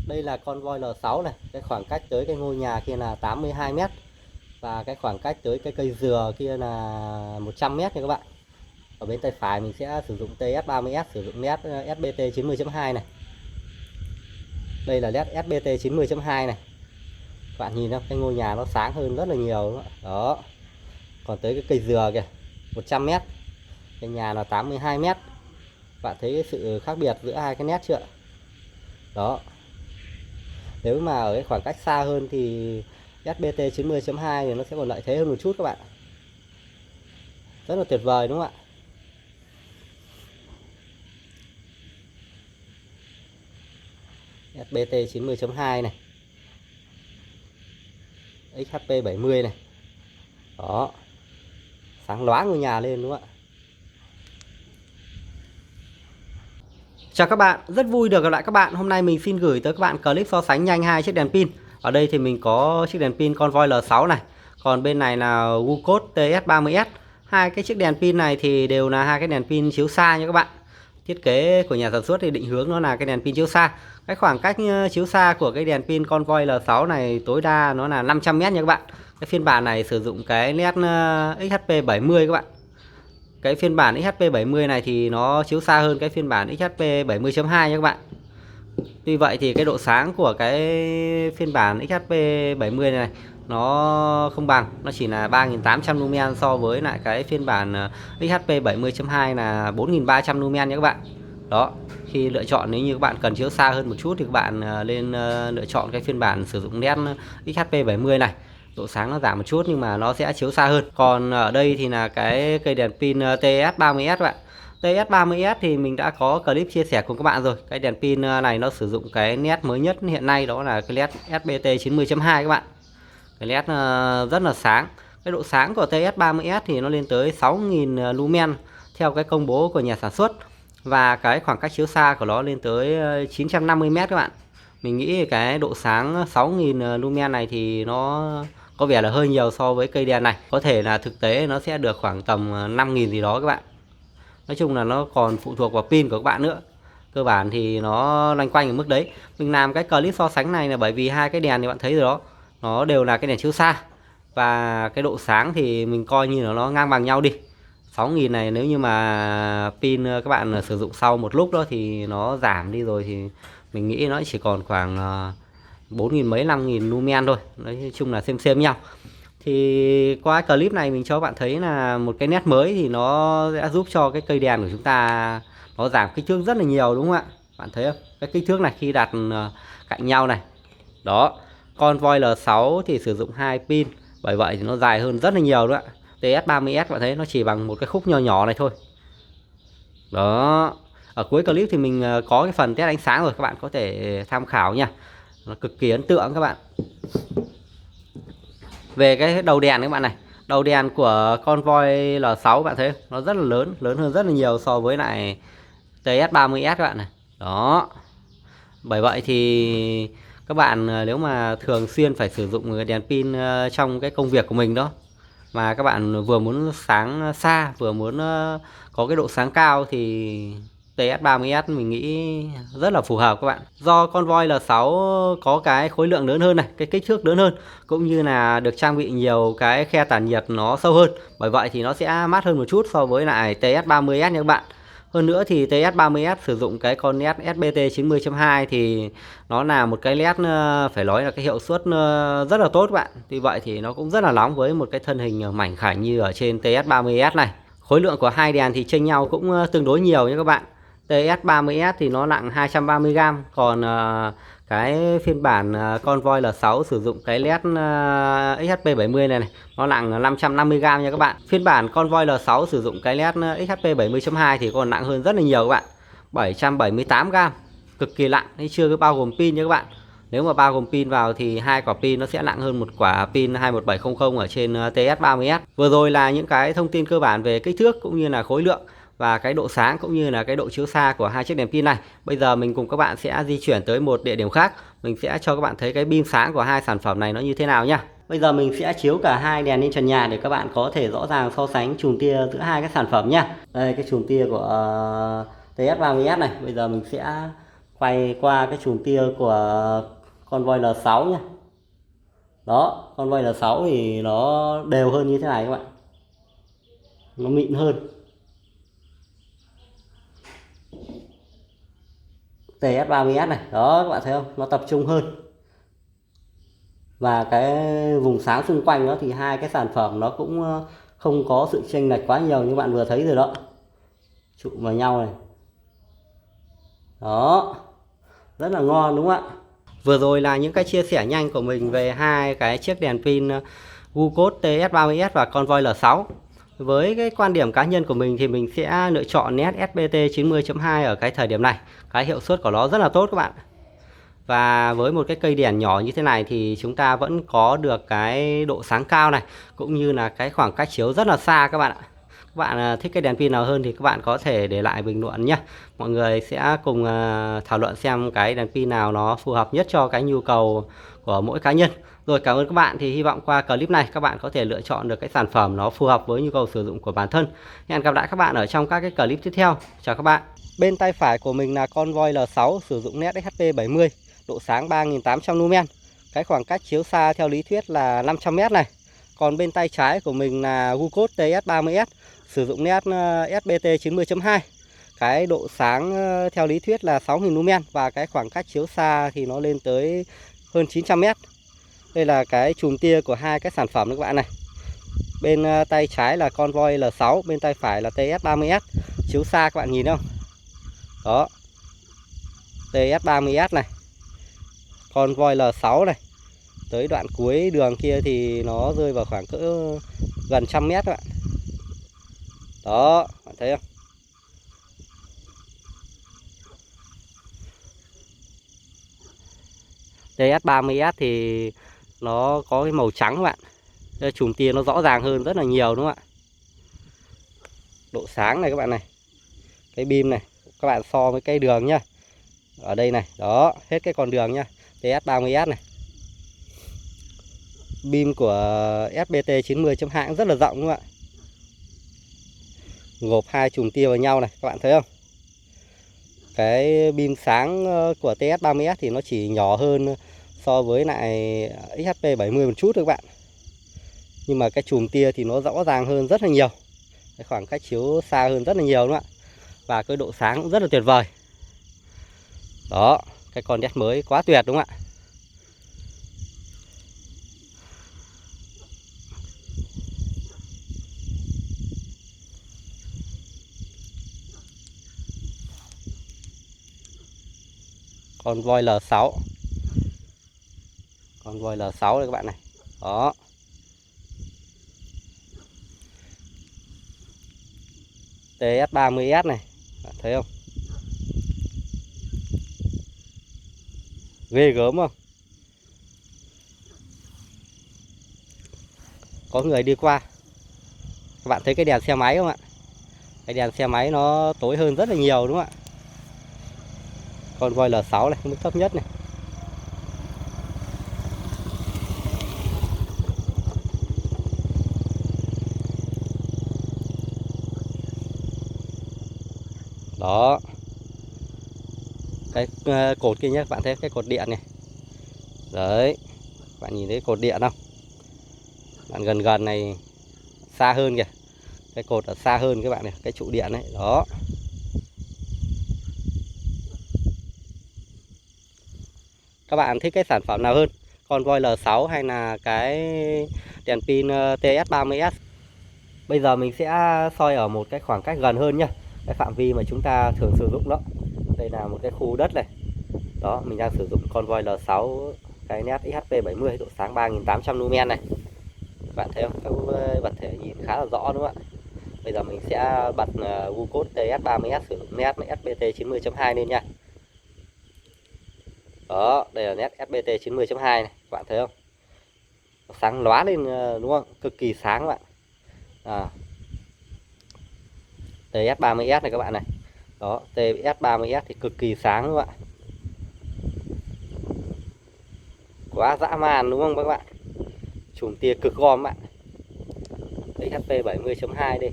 Đây là con voi L6 này, cái khoảng cách tới cái ngôi nhà kia là 82 mét và cái khoảng cách tới cái cây dừa kia là 100 mét nha các bạn. Ở bên tay phải mình sẽ sử dụng TS30S, sử dụng led SBT 90.2 này. Đây là led SBT 90.2 này. Các bạn nhìn không, cái ngôi nhà nó sáng hơn rất là nhiều đó. Còn tới cái cây dừa kìa 100 mét, cái nhà là 82 mét. Bạn thấy cái sự khác biệt giữa hai cái nét chưa? Đó. Nếu mà ở cái khoảng cách xa hơn thì SBT 90.2 thì nó sẽ còn lợi thế hơn một chút các bạn. Rất là tuyệt vời đúng không ạ? SBT 90.2 này, XHP 70 này. Đó. Sáng lóa ngôi nhà lên đúng không ạ? Chào các bạn, rất vui được gặp lại các bạn. Hôm nay mình xin gửi tới các bạn clip so sánh nhanh hai chiếc đèn pin. Ở đây thì mình có chiếc đèn pin Convoy L6 này, còn bên này là Wacom TS30S. Hai cái chiếc đèn pin này thì đều là hai cái đèn pin chiếu xa nha các bạn. Thiết kế của nhà sản xuất thì định hướng nó là cái đèn pin chiếu xa. Cái khoảng cách chiếu xa của cái đèn pin Convoy L6 này tối đa nó là 500 m nha các bạn. Cái phiên bản này sử dụng cái led XHP 70 các bạn. Cái phiên bản XHP 70 này thì nó chiếu xa hơn cái phiên bản XHP 70.2 nha các bạn. Tuy vậy thì cái độ sáng của cái phiên bản XHP 70 này nó không bằng, nó chỉ là 3800 lumen so với lại cái phiên bản XHP 70.2 là 4300 lumen nha các bạn. Đó, khi lựa chọn nếu như các bạn cần chiếu xa hơn một chút thì các bạn lên lựa chọn cái phiên bản sử dụng led XHP 70 này. Độ sáng nó giảm một chút nhưng mà nó sẽ chiếu xa hơn. Còn ở đây thì là cái cây đèn pin TS30S các bạn. TS30S thì mình đã có clip chia sẻ cùng các bạn rồi. Cái đèn pin này nó sử dụng cái led mới nhất hiện nay, đó là cái led SBT 90.2 các bạn. Cái led rất là sáng. Cái độ sáng của TS30S thì nó lên tới 6000 lumen theo cái công bố của nhà sản xuất. Và cái khoảng cách chiếu xa của nó lên tới 950 m các bạn. Mình nghĩ cái độ sáng 6000 lumen này thì nó có vẻ là hơi nhiều so với cây đèn này. Có thể là thực tế nó sẽ được khoảng tầm 5000 gì đó các bạn. Nói chung là nó còn phụ thuộc vào pin của các bạn nữa. Cơ bản thì nó loanh quanh ở mức đấy. Mình làm cái clip so sánh này là bởi vì hai cái đèn thì bạn thấy rồi đó, nó đều là cái đèn chiếu xa. Và cái độ sáng thì mình coi như là nó ngang bằng nhau đi. 6000 này nếu như mà pin các bạn sử dụng sau một lúc đó thì nó giảm đi rồi thì mình nghĩ nó chỉ còn khoảng 4000 mấy 5000 lumen thôi. Nói chung là xem nhau. Thì qua clip này mình cho các bạn thấy là một cái nét mới thì nó sẽ giúp cho cái cây đèn của chúng ta nó giảm kích thước rất là nhiều đúng không ạ? Bạn thấy không? Cái kích thước này khi đặt cạnh nhau này. Đó, Convoy L6 thì sử dụng 2 pin, bởi vậy thì nó dài hơn rất là nhiều đó ạ. TS30S bạn thấy nó chỉ bằng một cái khúc nhỏ nhỏ này thôi. Đó. Ở cuối clip thì mình có cái phần test ánh sáng rồi, các bạn có thể tham khảo nha. Nó cực kỳ ấn tượng các bạn. Về cái đầu đèn các bạn này, đầu đèn của Convoy L6 bạn thấy nó rất là lớn, lớn hơn rất là nhiều so với lại TS30S các bạn này. Đó. Bởi vậy thì các bạn nếu mà thường xuyên phải sử dụng đèn pin trong cái công việc của mình đó, mà các bạn vừa muốn sáng xa vừa muốn có cái độ sáng cao thì TS30S mình nghĩ rất là phù hợp các bạn. Do Convoy L6 có cái khối lượng lớn hơn này, cái kích thước lớn hơn, cũng như là được trang bị nhiều cái khe tản nhiệt nó sâu hơn. Bởi vậy thì nó sẽ mát hơn một chút so với lại TS30S nha các bạn. Hơn nữa thì TS30S sử dụng cái con led SBT 90.2 thì nó là một cái led phải nói là cái hiệu suất rất là tốt các bạn. Tuy vậy thì nó cũng rất là nóng với một cái thân hình mảnh khảnh như ở trên TS30S này. Khối lượng của hai đèn thì chênh nhau cũng tương đối nhiều nha các bạn. TS30S thì nó nặng 230g, còn cái phiên bản Convoy L6 sử dụng cái led XHP 70 này nó nặng 550g nha các bạn. Phiên bản Convoy L6 sử dụng cái led XHP 70.2 thì còn nặng hơn rất là nhiều các bạn, 778g, cực kỳ nặng, chưa có bao gồm pin nha các bạn. Nếu mà bao gồm pin vào thì hai quả pin nó sẽ nặng hơn một quả pin 21700 ở trên TS30S. Vừa rồi là những cái thông tin cơ bản về kích thước cũng như là khối lượng và cái độ sáng cũng như là cái độ chiếu xa của hai chiếc đèn pin này. Bây giờ mình cùng các bạn sẽ di chuyển tới một địa điểm khác. Mình sẽ cho các bạn thấy cái beam sáng của hai sản phẩm này nó như thế nào nhá. Bây giờ mình sẽ chiếu cả hai đèn lên trần nhà để các bạn có thể rõ ràng so sánh chùm tia giữa hai cái sản phẩm nhá. Đây cái chùm tia của TS30S này. Bây giờ mình sẽ quay qua cái chùm tia của Convoy L6 nhé. Đó, Convoy L6 thì nó đều hơn như thế này các bạn, nó mịn hơn. TS30S này, đó các bạn thấy không, nó tập trung hơn. Và cái vùng sáng xung quanh đó thì hai cái sản phẩm nó cũng không có sự chênh lệch quá nhiều như bạn vừa thấy rồi đó, trụm vào nhau này. Đó, rất là ngon đúng không ạ? Vừa rồi là những cái chia sẻ nhanh của mình về hai cái chiếc đèn pin WOOLCOAT TS30S và Convoy L6. Với cái quan điểm cá nhân của mình thì mình sẽ lựa chọn nét SBT 90.2 ở cái thời điểm này. Cái hiệu suất của nó rất là tốt các bạn. Và với một cái cây đèn nhỏ như thế này thì chúng ta vẫn có được cái độ sáng cao này, cũng như là cái khoảng cách chiếu rất là xa các bạn ạ. Các bạn thích cái đèn pin nào hơn thì các bạn có thể để lại bình luận nhé. Mọi người sẽ cùng thảo luận xem cái đèn pin nào nó phù hợp nhất cho cái nhu cầu của mỗi cá nhân. Rồi, cảm ơn các bạn. Thì hy vọng qua clip này các bạn có thể lựa chọn được cái sản phẩm nó phù hợp với nhu cầu sử dụng của bản thân. Hẹn gặp lại các bạn ở trong các cái clip tiếp theo. Chào các bạn. Bên tay phải của mình là Convoy L6 sử dụng nét XP70, độ sáng 3800 lumen. Cái khoảng cách chiếu xa theo lý thuyết là 500 m này. Còn bên tay trái của mình là WOOLCOAT TS30S sử dụng nét SBT 90.2. Cái độ sáng theo lý thuyết là 6000 lumen và cái khoảng cách chiếu xa thì nó lên tới hơn 900 m. Đây là cái chùm tia của hai cái sản phẩm các bạn này. Bên tay trái là Convoy L6, bên tay phải là TS30S. Chiếu xa các bạn nhìn không? Đó. TS30S này, Convoy L6 này. Tới đoạn cuối đường kia thì nó rơi vào khoảng cỡ gần 100 m các bạn. Đó, bạn thấy không? TS30S thì nó có cái màu trắng các bạn. Chùm tia nó rõ ràng hơn rất là nhiều đúng không ạ? Độ sáng này các bạn này, cái beam này các bạn so với cái đường nhá. Ở đây này, đó, hết cái con đường nhá. TS30S này. Beam của SBT 90.2 cũng rất là rộng đúng không ạ? Gộp hai chùm tia vào nhau này, các bạn thấy không? Cái beam sáng của TS30S thì nó chỉ nhỏ hơn so với lại XP70 một chút thôi các bạn. Nhưng mà cái chùm tia thì nó rõ ràng hơn rất là nhiều. Cái khoảng cách chiếu xa hơn rất là nhiều đúng không ạ? Và cái độ sáng cũng rất là tuyệt vời. Đó, cái con đét mới quá tuyệt đúng không ạ? Convoy L6. Convoy L6 đây các bạn này. Đó. TS30S này, bạn thấy không? Ghê gớm không? Có người đi qua. Các bạn thấy cái đèn xe máy không ạ? Cái đèn xe máy nó tối hơn rất là nhiều đúng không ạ? Convoy L6 này, mức thấp nhất này. Đó. Cái cột kia nhé, các bạn thấy cái cột điện này. Đấy. Các bạn nhìn thấy cột điện không? Bạn gần gần này xa hơn kìa. Cái cột ở xa hơn các bạn này, cái trụ điện đấy. Đó. Các bạn thích cái sản phẩm nào hơn? Convoy L6 hay là cái đèn pin TS30S? Bây giờ mình sẽ soi ở một cái khoảng cách gần hơn nhá. Cái phạm vi mà chúng ta thường sử dụng đó. Đây là một cái khu đất này. Đó, mình đang sử dụng Convoy L6, cái nét XP70, độ sáng 3800 lumen này. Các bạn thấy không? Các vật thể nhìn khá là rõ đúng không ạ? Bây giờ mình sẽ bật WOOLCOAT TS30S sử dụng nét SBT 90.2 lên nha. Đó, đây là nét SBT 90.2 này, các bạn thấy không? Sáng lóa lên đúng không? Cực kỳ sáng các bạn. TS30S này các bạn này. Đó, TS30S thì cực kỳ sáng đúng không ạ? Quá dã man đúng không các bạn? Chùm tia cực gom bạn. Đấy, HP 70.2 đây.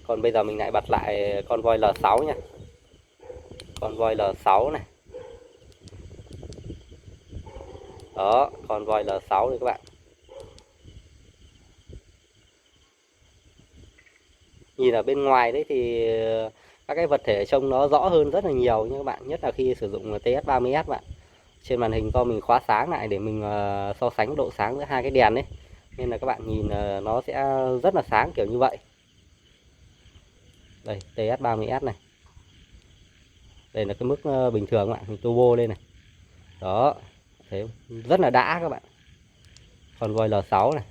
Còn bây giờ mình lại bật lại Convoy L6 nha. Convoy L6 này. Đó, Convoy L6 đây các bạn. Nhìn ở bên ngoài đấy thì các cái vật thể trông nó rõ hơn rất là nhiều nha các bạn, nhất là khi sử dụng TS30S bạn. Trên màn hình do mình khóa sáng lại để mình so sánh độ sáng giữa hai cái đèn đấy, nên là các bạn nhìn nó sẽ rất là sáng kiểu như vậy. Đây, TS30S này. Đây là cái mức bình thường các bạn, mình turbo lên này. Đó, thấy rất là đã các bạn. Convoy L6 này.